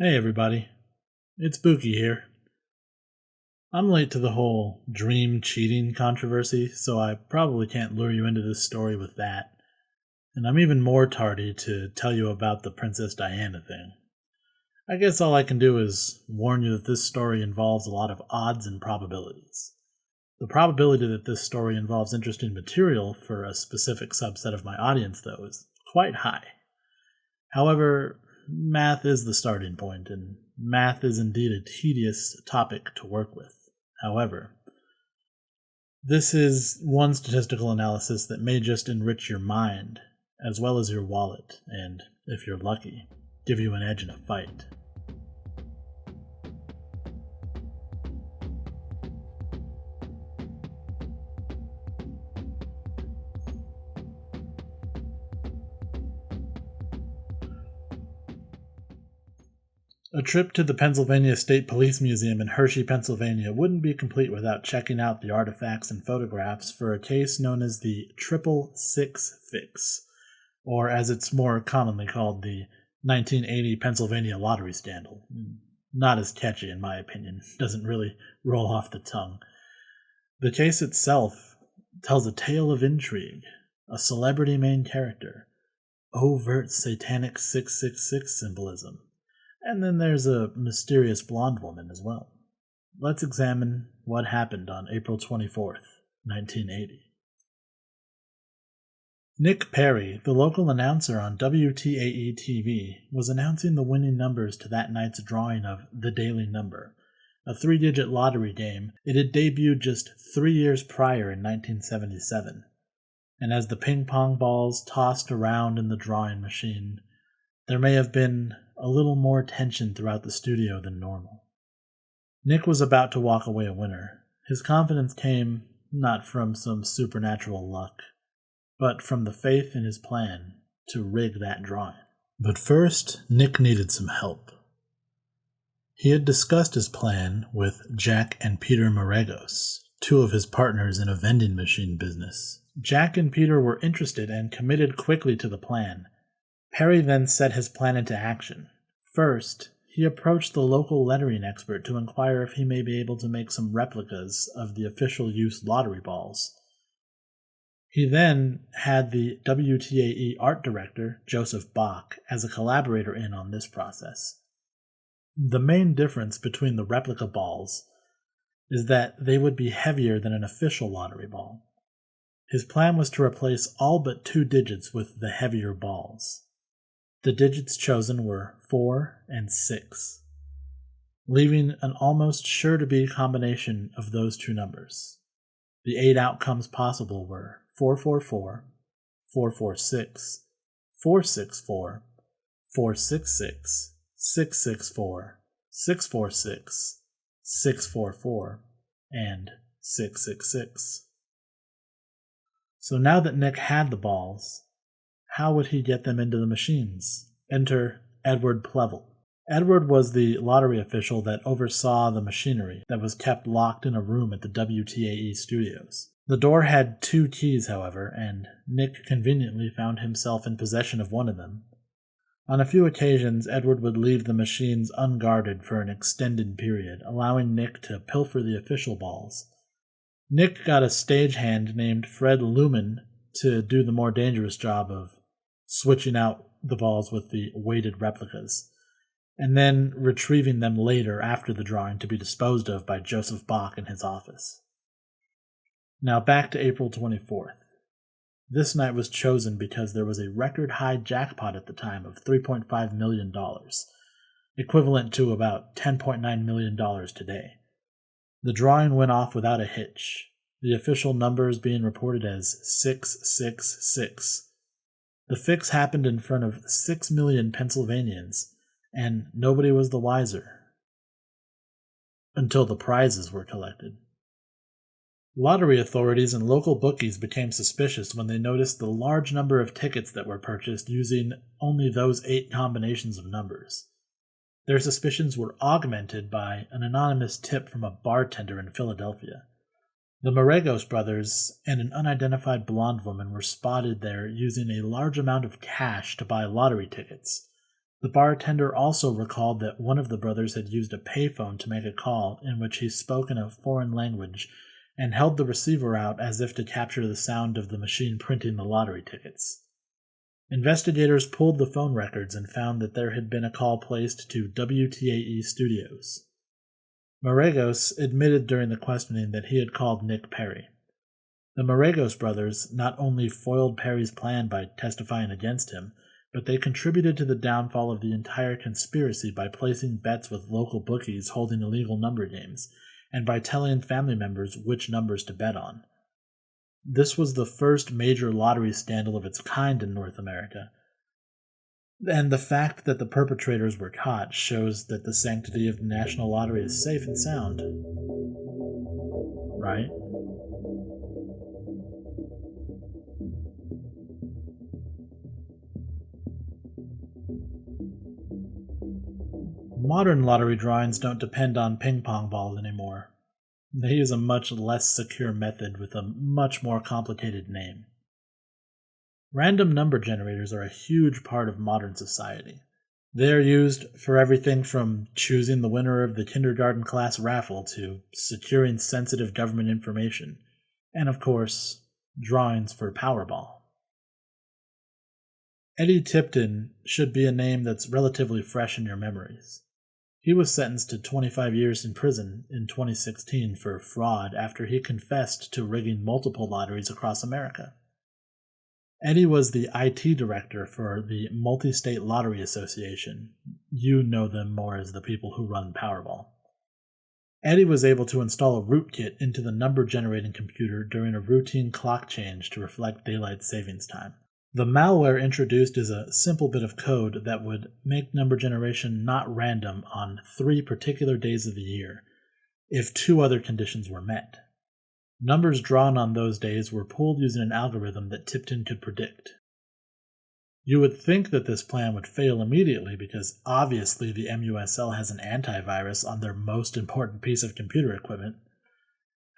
Hey everybody, it's Buki here. I'm late to the whole dream cheating controversy, so I probably can't lure you into this story with that. And I'm even more tardy to tell you about the Princess Diana thing. I guess all I can do is warn you that this story involves a lot of odds and probabilities. The probability that this story involves interesting material for a specific subset of my audience, though, is quite high. However, math is the starting point, and math is indeed a tedious topic to work with. However, this is one statistical analysis that may just enrich your mind, as well as your wallet, and, if you're lucky, give you an edge in a fight. A trip to the Pennsylvania State Police Museum in Hershey, Pennsylvania wouldn't be complete without checking out the artifacts and photographs for a case known as the 666 Fix, or as it's more commonly called, the 1980 Pennsylvania lottery scandal. Not as catchy, in my opinion. Doesn't really roll off the tongue. The case itself tells a tale of intrigue, a celebrity main character, overt satanic 666 symbolism, and then there's a mysterious blonde woman as well. Let's examine what happened on April 24th, 1980. Nick Perry, the local announcer on WTAE TV, was announcing the winning numbers to that night's drawing of The Daily Number, a 3-digit lottery game. It had debuted just 3 years prior in 1977, and as the ping-pong balls tossed around in the drawing machine, there may have been a little more tension throughout the studio than normal. Nick was about to walk away a winner. His confidence came not from some supernatural luck, but from the faith in his plan to rig that drawing. But first, Nick needed some help. He had discussed his plan with Jack and Peter Maragos, two of his partners in a vending machine business. Jack and Peter were interested and committed quickly to the plan. Perry then set his plan into action. First, he approached the local lettering expert to inquire if he may be able to make some replicas of the official use lottery balls. He then had the WTAE art director, Joseph Bach, as a collaborator in on this process. The main difference between the replica balls is that they would be heavier than an official lottery ball. His plan was to replace all but 2 digits with the heavier balls. The digits chosen were 4 and 6, leaving an almost sure-to-be combination of those two numbers. The 8 outcomes possible were 444, 446, 464, 466, 664, 646, 644, and 666. So now that Nick had the balls, how would he get them into the machines? Enter Edward Plevel. Edward was the lottery official that oversaw the machinery that was kept locked in a room at the WTAE studios. The door had 2 keys, however, and Nick conveniently found himself in possession of one of them. On a few occasions, Edward would leave the machines unguarded for an extended period, allowing Nick to pilfer the official balls. Nick got a stagehand named Fred Lumen to do the more dangerous job of switching out the balls with the weighted replicas, and then retrieving them later after the drawing to be disposed of by Joseph Bach in his office. Now back to April 24th. This night was chosen because there was a record-high jackpot at the time of $3.5 million, equivalent to about $10.9 million today. The drawing went off without a hitch, the official numbers being reported as 666. The fix happened in front of 6 million Pennsylvanians, and nobody was the wiser until the prizes were collected. Lottery authorities and local bookies became suspicious when they noticed the large number of tickets that were purchased using only those 8 combinations of numbers. Their suspicions were augmented by an anonymous tip from a bartender in Philadelphia. The Maragos brothers and an unidentified blonde woman were spotted there using a large amount of cash to buy lottery tickets, The bartender also recalled that one of the brothers had used a payphone to make a call in which he spoke in a foreign language and held the receiver out as if to capture the sound of the machine printing the lottery tickets. Investigators pulled the phone records and found that there had been a call placed to WTAE Studios. Maragos admitted during the questioning that he had called Nick Perry. The Maragos brothers not only foiled Perry's plan by testifying against him, but they contributed to the downfall of the entire conspiracy by placing bets with local bookies holding illegal number games, and by telling family members which numbers to bet on. This was the first major lottery scandal of its kind in North America, and the fact that the perpetrators were caught shows that the sanctity of the national lottery is safe and sound. Right? Modern lottery drawings don't depend on ping pong balls anymore. They use a much less secure method with a much more complicated name. Random number generators are a huge part of modern society. They are used for everything from choosing the winner of the kindergarten class raffle to securing sensitive government information, and of course, drawings for Powerball. Eddie Tipton should be a name that's relatively fresh in your memories. He was sentenced to 25 years in prison in 2016 for fraud after he confessed to rigging multiple lotteries across America. Eddie was the IT director for the Multi-State Lottery Association. You know them more as the people who run Powerball. Eddie was able to install a rootkit into the number-generating computer during a routine clock change to reflect daylight savings time. The malware introduced is a simple bit of code that would make number generation not random on 3 particular days of the year, if 2 other conditions were met. Numbers drawn on those days were pulled using an algorithm that Tipton could predict. You would think that this plan would fail immediately because obviously the MUSL has an antivirus on their most important piece of computer equipment.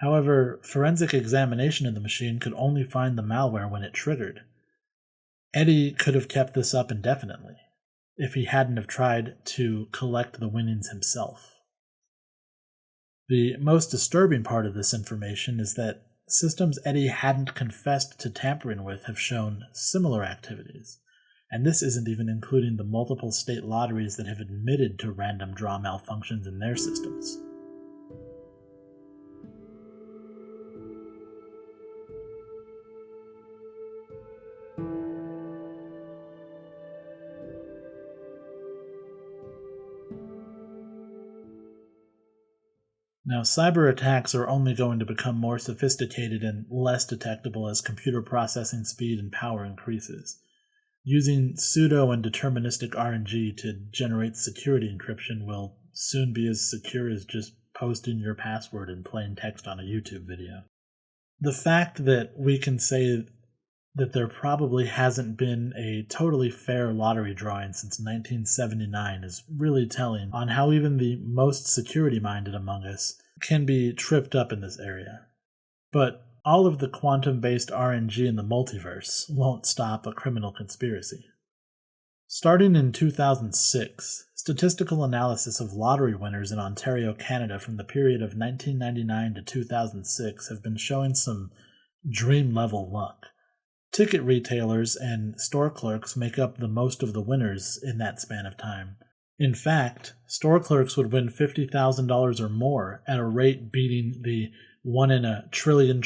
However, forensic examination of the machine could only find the malware when it triggered. Eddie could have kept this up indefinitely if he hadn't have tried to collect the winnings himself. The most disturbing part of this information is that systems Eddie hadn't confessed to tampering with have shown similar activities, and this isn't even including the multiple state lotteries that have admitted to random draw malfunctions in their systems. Now, cyber attacks are only going to become more sophisticated and less detectable as computer processing speed and power increases. Using pseudo and deterministic RNG to generate security encryption will soon be as secure as just posting your password in plain text on a YouTube video. The fact that we can say that there probably hasn't been a totally fair lottery drawing since 1979 is really telling on how even the most security-minded among us can be tripped up in this area. But all of the quantum-based RNG in the multiverse won't stop a criminal conspiracy. Starting in 2006, statistical analysis of lottery winners in Ontario, Canada from the period of 1999 to 2006 have been showing some dream-level luck. Ticket retailers and store clerks make up the most of the winners in that span of time. In fact, store clerks would win $50,000 or more at a rate beating the 1 in a trillion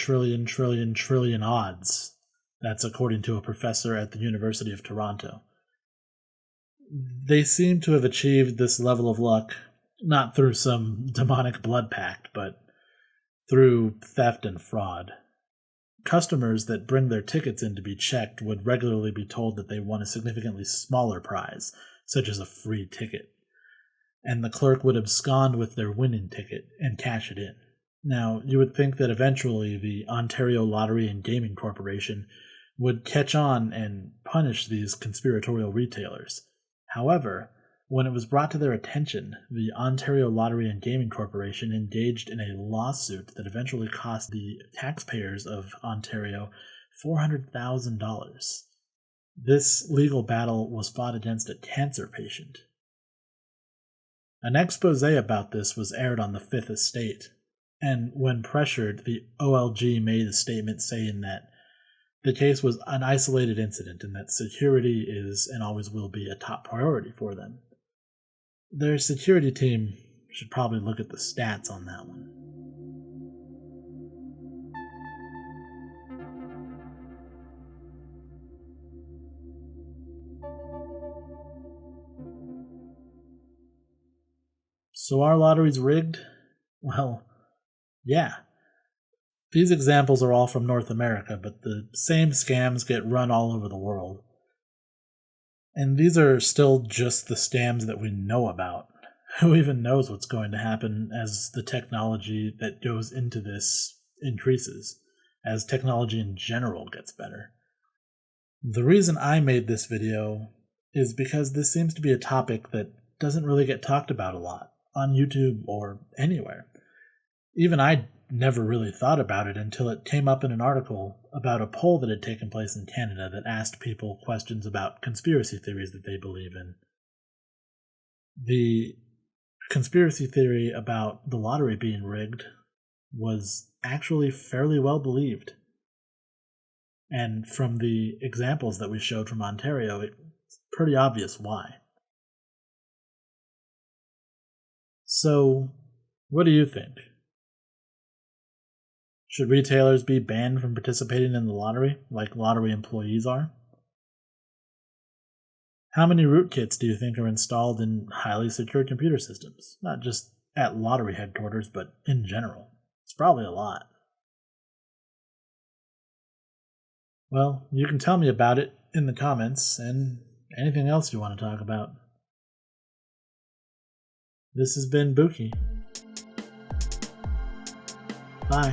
odds. That's according to a professor at the University of Toronto. They seem to have achieved this level of luck not through some demonic blood pact, but through theft and fraud. Customers that bring their tickets in to be checked would regularly be told that they won a significantly smaller prize, such as a free ticket, and the clerk would abscond with their winning ticket and cash it in. Now, you would think that eventually the Ontario Lottery and Gaming Corporation would catch on and punish these conspiratorial retailers. However, when it was brought to their attention, the Ontario Lottery and Gaming Corporation engaged in a lawsuit that eventually cost the taxpayers of Ontario $400,000. This legal battle was fought against a cancer patient. An expose about this was aired on the Fifth Estate, and when pressured, the OLG made a statement saying that the case was an isolated incident and that security is and always will be a top priority for them. Their security team should probably look at the stats on that one. So are lotteries rigged? Well, yeah. These examples are all from North America, but the same scams get run all over the world. And these are still just the scams that we know about. Who even knows what's going to happen as the technology that goes into this increases, as technology in general gets better? The reason I made this video is because this seems to be a topic that doesn't really get talked about a lot, on YouTube or anywhere. Even I never really thought about it until it came up in an article about a poll that had taken place in Canada that asked people questions about conspiracy theories that they believe in. The conspiracy theory about the lottery being rigged was actually fairly well believed. And from the examples that we showed from Ontario, it's pretty obvious why. So, what do you think? Should retailers be banned from participating in the lottery, like lottery employees are? How many rootkits do you think are installed in highly secure computer systems? Not just at lottery headquarters, but in general. It's probably a lot. Well, you can tell me about it in the comments, and anything else you want to talk about. This has been Buki. Bye.